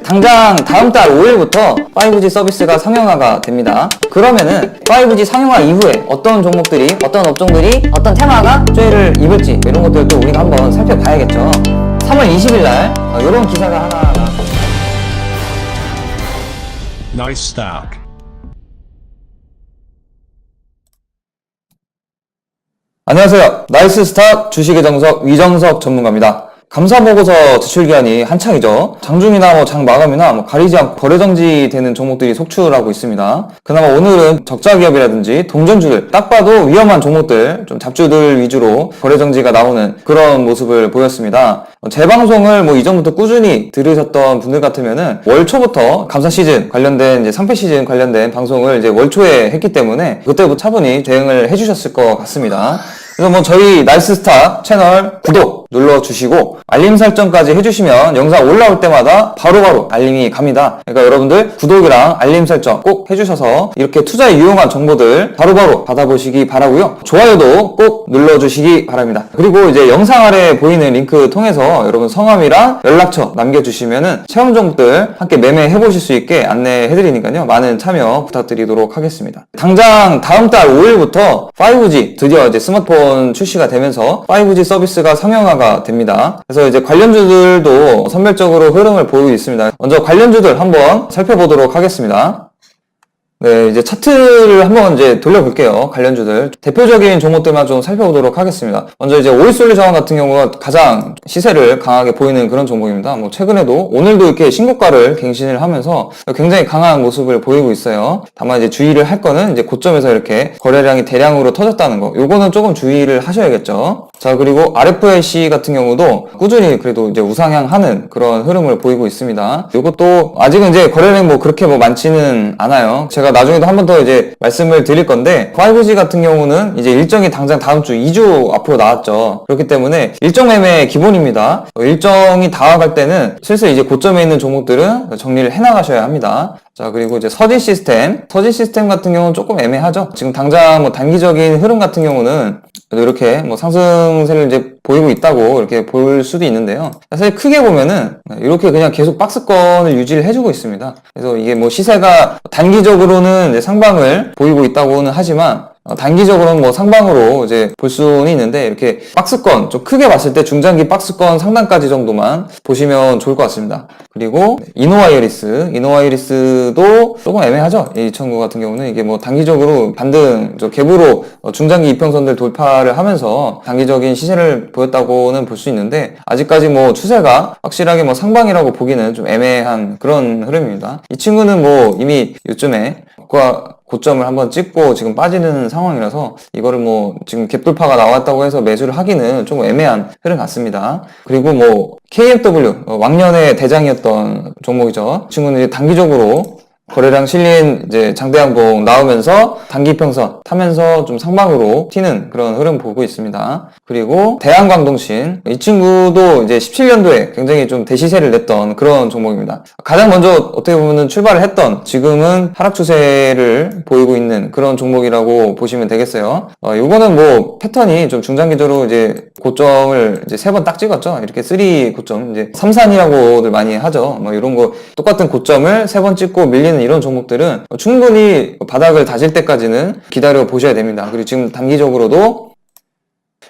당장 다음 달 5일부터 5G 서비스가 상용화가 됩니다. 그러면은 5G 상용화 이후에 어떤 종목들이, 어떤 업종들이, 어떤 테마가 수혜를 입을지 이런 것들도 우리가 한번 살펴봐야겠죠. 3월 20일 날 이런 기사가 하나 나왔습니다. Nice stack. 안녕하세요. 나이스스탁 주식의 정석 위정석 전문가입니다. 감사보고서 제출기한이 한창이죠. 장중이나 장 마감이나 가리지 않고 거래 정지되는 종목들이 속출하고 있습니다. 그나마 오늘은 적자 기업이라든지 동전주들, 딱 봐도 위험한 종목들, 좀 잡주들 위주로 거래 정지가 나오는 그런 모습을 보였습니다. 제 방송을 이전부터 꾸준히 들으셨던 분들 같으면은 월 초부터 감사 시즌 관련된 이제 상패 시즌 관련된 방송을 이제 월 초에 했기 때문에 그때부터 차분히 대응을 해주셨을 것 같습니다. 그래서 저희 나이스스탁 채널 구독 눌러주시고 알림 설정까지 해주시면 영상 올라올 때마다 바로바로 알림이 갑니다. 그러니까 여러분들 구독이랑 알림 설정 꼭 해주셔서 이렇게 투자에 유용한 정보들 바로바로 받아보시기 바라고요. 좋아요도 꼭 눌러주시기 바랍니다. 그리고 이제 영상 아래 보이는 링크 통해서 여러분 성함이랑 연락처 남겨주시면은 체험 종목들 함께 매매해보실 수 있게 안내해드리니까요. 많은 참여 부탁드리도록 하겠습니다. 당장 다음 달 5일부터 5G 드디어 이제 스마트폰 출시가 되면서 5G 서비스가 상용화가 됩니다. 그래서 이제 관련주들도 선별적으로 흐름을 보이고 있습니다. 먼저 관련주들 한번 살펴보도록 하겠습니다. 네, 이제 차트를 한번 이제 돌려볼게요. 관련주들. 대표적인 종목들만 좀 살펴보도록 하겠습니다. 먼저 이제 오일솔루션 같은 경우가 가장 시세를 강하게 보이는 그런 종목입니다. 최근에도 오늘도 이렇게 신고가를 갱신을 하면서 굉장히 강한 모습을 보이고 있어요. 다만 이제 주의를 할 거는 이제 고점에서 이렇게 거래량이 대량으로 터졌다는 거. 요거는 조금 주의를 하셔야겠죠. 자, 그리고 RFLC 같은 경우도 꾸준히 그래도 이제 우상향하는 그런 흐름을 보이고 있습니다. 요것도 아직은 이제 거래량 그렇게 많지는 않아요. 제가 나중에도 한 번 더 이제 말씀을 드릴 건데 5G 같은 경우는 이제 일정이 당장 다음 주 2주 앞으로 나왔죠. 그렇기 때문에 일정 매매 기본입니다. 일정이 다가갈 때는 슬슬 이제 고점에 있는 종목들은 정리를 해나가셔야 합니다. 자, 그리고 이제 서진 시스템 같은 경우는 조금 애매하죠. 지금 당장 단기적인 흐름 같은 경우는 이렇게 상승세를 이제 보이고 있다고 이렇게 볼 수도 있는데요. 사실 크게 보면은 이렇게 그냥 계속 박스권을 유지를 해주고 있습니다. 그래서 이게 시세가 단기적으로는 이제 상방을 보이고 있다고는 하지만 단기적으로는 상방으로 이제 볼 수는 있는데 이렇게 박스권 좀 크게 봤을 때 중장기 박스권 상단까지 정도만 보시면 좋을 것 같습니다. 그리고 이노와이리스도 조금 애매하죠. 이 친구 같은 경우는 이게 단기적으로 반등 갭으로 중장기 이평선들 돌파를 하면서 단기적인 시세를 보였다고는 볼 수 있는데 아직까지 추세가 확실하게 상방이라고 보기는 좀 애매한 그런 흐름입니다. 이 친구는 이미 요즘에 고점을 한번 찍고 지금 빠지는 상황이라서 이거를 지금 갭 돌파가 나왔다고 해서 매수를 하기는 조금 애매한 흐름 같습니다. 그리고 KMW 왕년의 대장이었던 종목이죠. 이 친구는 이제 단기적으로 거래량 실린 이제 장대양봉 나오면서 단기 평선 타면서 좀 상방으로 튀는 그런 흐름 보고 있습니다. 그리고 대한광동신 이 친구도 이제 17년도에 굉장히 좀 대시세를 냈던 그런 종목입니다. 가장 먼저 어떻게 보면은 출발을 했던 지금은 하락 추세를 보이고 있는 그런 종목이라고 보시면 되겠어요. 요거는 패턴이 좀 중장기적으로 이제 고점을 이제 3번 딱 찍었죠. 이렇게 3 고점 이제 3산이라고들 많이 하죠. 이런 거 똑같은 고점을 3번 찍고 밀리는 이런 종목들은 충분히 바닥을 다질 때까지는 기다려 보셔야 됩니다. 그리고 지금 단기적으로도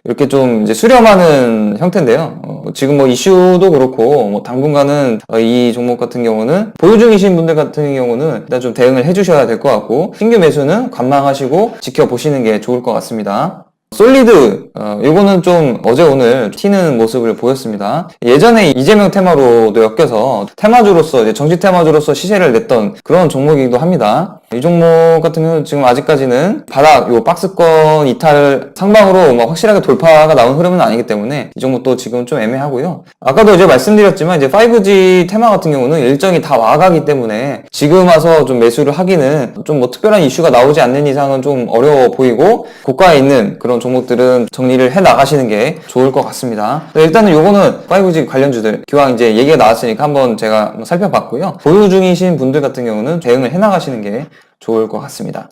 이렇게 좀 이제 수렴하는 형태인데요. 지금 이슈도 그렇고 당분간은 이 종목 같은 경우는 보유 중이신 분들 같은 경우는 일단 좀 대응을 해주셔야 될 것 같고 신규 매수는 관망하시고 지켜보시는 게 좋을 것 같습니다. 솔리드 요거는 좀 어제 오늘 튀는 모습을 보였습니다. 예전에 이재명 테마로도 엮여서 테마주로서 이제 정치 테마주로서 시세를 냈던 그런 종목이기도 합니다. 이 종목 같은 경우는 지금 아직까지는 바닥 요 박스권 이탈 상방으로 확실하게 돌파가 나온 흐름은 아니기 때문에 이 종목도 지금 좀 애매하고요. 아까도 이제 말씀드렸지만 이제 5G 테마 같은 경우는 일정이 다 와가기 때문에 지금 와서 좀 매수를 하기는 좀 특별한 이슈가 나오지 않는 이상은 좀 어려워 보이고 고가에 있는 그런 종목들은 정리를 해 나가시는 게 좋을 것 같습니다. 일단은 요거는 5G 관련주들 기왕 이제 얘기가 나왔으니까 한번 제가 살펴봤고요. 보유 중이신 분들 같은 경우는 대응을 해 나가시는 게 좋을 것 같습니다.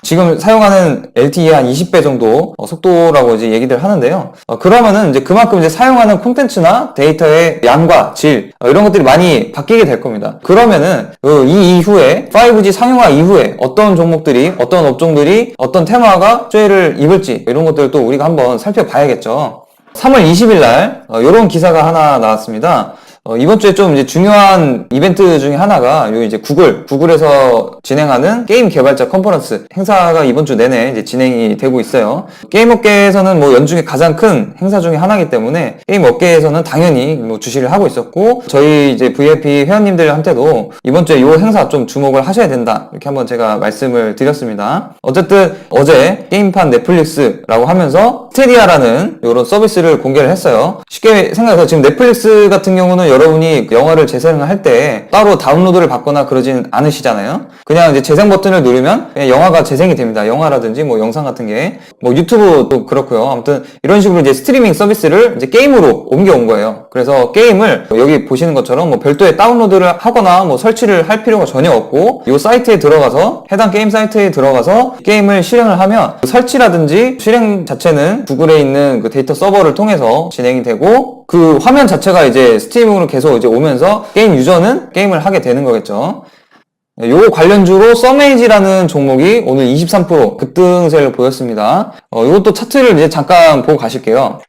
지금 사용하는 LTE 한 20배 정도 속도라고 이제 얘기들 하는데요. 그러면은 이제 그만큼 이제 사용하는 콘텐츠나 데이터의 양과 질 이런 것들이 많이 바뀌게 될 겁니다. 그러면은 이 이후에 5G 상용화 이후에 어떤 종목들이 어떤 업종들이 어떤 테마가 쐐를 입을지 이런 것들을 또 우리가 한번 살펴봐야겠죠. 3월 20일 날 이런 기사가 하나 나왔습니다. 이번 주에 좀 이제 중요한 이벤트 중에 하나가 요 이제 구글에서 진행하는 게임 개발자 컨퍼런스 행사가 이번 주 내내 이제 진행이 되고 있어요. 게임 업계에서는 뭐 연중에 가장 큰 행사 중에 하나이기 때문에 게임 업계에서는 당연히 뭐 주시를 하고 있었고 저희 이제 VIP 회원님들한테도 이번 주에 요 행사 좀 주목을 하셔야 된다 이렇게 한번 제가 말씀을 드렸습니다. 어쨌든 어제 게임판 넷플릭스라고 하면서 스테디아라는 요런 서비스를 공개를 했어요. 쉽게 생각해서 지금 넷플릭스 같은 경우는 여러분이 영화를 재생을 할 때 따로 다운로드를 받거나 그러진 않으시잖아요. 그냥 이제 재생 버튼을 누르면 그냥 영화가 재생이 됩니다. 영화라든지 뭐 영상 같은 게 뭐 유튜브도 그렇고요. 아무튼 이런 식으로 이제 스트리밍 서비스를 이제 게임으로 옮겨온 거예요. 그래서 게임을 여기 보시는 것처럼 뭐 별도의 다운로드를 하거나 뭐 설치를 할 필요가 전혀 없고 이 사이트에 들어가서 해당 게임 사이트에 들어가서 게임을 실행을 하면 설치라든지 실행 자체는 구글에 있는 그 데이터 서버를 통해서 진행이 되고 그 화면 자체가 이제 스트리밍으로 계속 이제 오면서 게임 유저는 게임을 하게 되는 거겠죠. 요 관련주로 썸에이지라는 종목이 오늘 23% 급등세를 보였습니다. 이것도 차트를 이제 잠깐 보고 가실게요.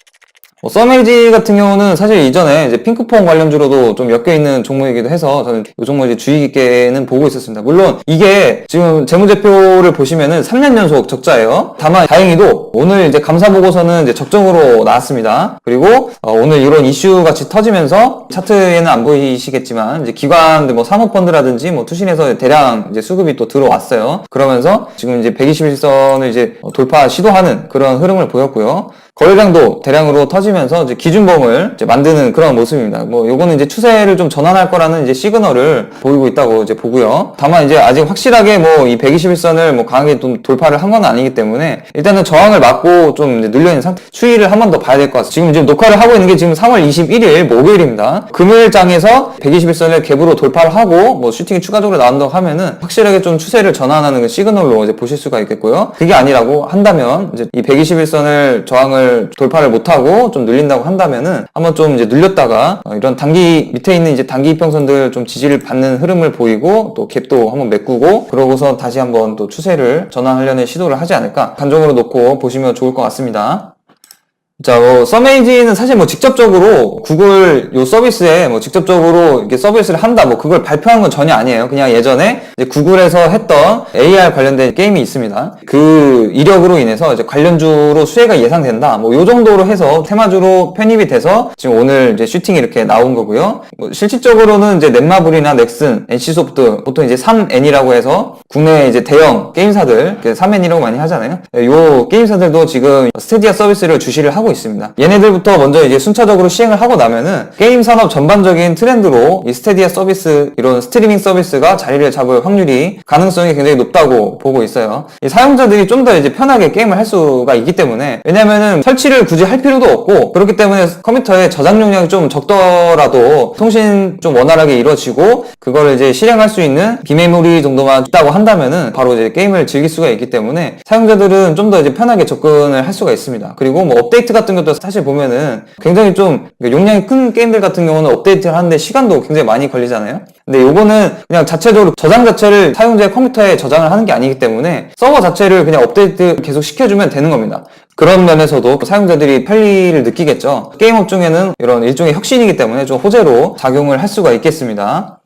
썸에이지 같은 경우는 사실 이전에 이제 핑크퐁 관련주로도 좀 엮여있는 종목이기도 해서 저는 이 종목 이제 주의 깊게는 보고 있었습니다. 물론 이게 지금 재무제표를 보시면은 3년 연속 적자예요. 다만 다행히도 오늘 이제 감사보고서는 이제 적정으로 나왔습니다. 그리고 오늘 이런 이슈 같이 터지면서 차트에는 안 보이시겠지만 이제 기관들 뭐 사모펀드라든지 뭐 투신에서 대량 이제 수급이 또 들어왔어요. 그러면서 지금 이제 121선을 이제 돌파 시도하는 그런 흐름을 보였고요. 거래량도 대량으로 터지면서 이제 기준범을 이제 만드는 그런 모습입니다. 뭐 요거는 이제 추세를 좀 전환할 거라는 이제 시그널을 보이고 있다고 이제 보고요. 다만 이제 아직 확실하게 뭐 이 121선을 뭐 강하게 좀 돌파를 한 건 아니기 때문에 일단은 저항을 막고 좀 이제 눌려 있는 상태. 추이를 한 번 더 봐야 될 것 같습니다. 지금 녹화를 하고 있는 게 지금 3월 21일 목요일입니다. 금요일장에서 121선을 갭으로 돌파를 하고 뭐 슈팅이 추가적으로 나온다고 하면은 확실하게 좀 추세를 전환하는 그 시그널로 이제 보실 수가 있겠고요. 그게 아니라고 한다면 이제 이 121선을 저항을 돌파를 못하고 좀 눌린다고 한다면은 한번 좀 이제 눌렸다가 이런 단기 밑에 있는 이제 단기 이평선들 좀 지지를 받는 흐름을 보이고 또 갭도 한번 메꾸고 그러고서 다시 한번 또 추세를 전환하려는 시도를 하지 않을까 단종으로 놓고 보시면 좋을 것 같습니다. 자, 썸에이지는 사실 뭐 직접적으로 구글 요 서비스에 뭐 직접적으로 이렇게 서비스를 한다 뭐 그걸 발표한 건 전혀 아니에요. 그냥 예전에 이제 구글에서 했던 AR 관련된 게임이 있습니다. 그 이력으로 인해서 이제 관련주로 수혜가 예상된다. 뭐 요 정도로 해서 테마주로 편입이 돼서 지금 오늘 이제 슈팅이 이렇게 나온 거고요. 뭐 실질적으로는 이제 넷마블이나 넥슨, NC소프트 보통 이제 3N이라고 해서 국내 이제 대형 게임사들 3N이라고 많이 하잖아요. 요 게임사들도 지금 스테디아 서비스를 주시를 하고 있습니다. 얘네들부터 먼저 이제 순차적으로 시행을 하고 나면은 게임 산업 전반적인 트렌드로 이 스테디아 서비스 이런 스트리밍 서비스가 자리를 잡을 확률이 가능성이 굉장히 높다고 보고 있어요. 이 사용자들이 좀 더 이제 편하게 게임을 할 수가 있기 때문에 왜냐면은 설치를 굳이 할 필요도 없고 그렇기 때문에 컴퓨터에 저장 용량이 좀 적더라도 통신 좀 원활하게 이루어지고 그거를 이제 실행할 수 있는 비메모리 정도만 있다고 한다면은 바로 이제 게임을 즐길 수가 있기 때문에 사용자들은 좀 더 이제 편하게 접근을 할 수가 있습니다. 그리고 뭐 업데이트 같은 것도 사실 보면은 굉장히 좀 용량이 큰 게임들 같은 경우는 업데이트를 하는데 시간도 굉장히 많이 걸리잖아요. 근데 요거는 그냥 자체적으로 저장 자체를 사용자의 컴퓨터에 저장을 하는 게 아니기 때문에 서버 자체를 그냥 업데이트 계속 시켜주면 되는 겁니다. 그런 면에서도 사용자들이 편리를 느끼겠죠. 게임 업종에는 이런 일종의 혁신이기 때문에 좀 호재로 작용을 할 수가 있겠습니다.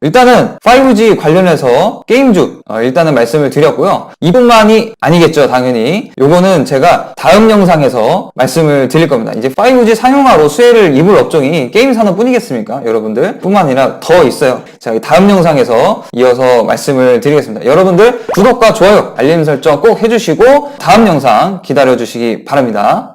일단은 5G 관련해서 게임주 일단은 말씀을 드렸고요. 이뿐만이 아니겠죠, 당연히. 요거는 제가 다음 영상에서 말씀을 드릴 겁니다. 이제 5G 상용화로 수혜를 입을 업종이 게임 산업 뿐이겠습니까, 여러분들? 뿐만 아니라 더 있어요. 자, 다음 영상에서 이어서 말씀을 드리겠습니다. 여러분들 구독과 좋아요, 알림 설정 꼭 해주시고 다음 영상 기다려주시기 바랍니다.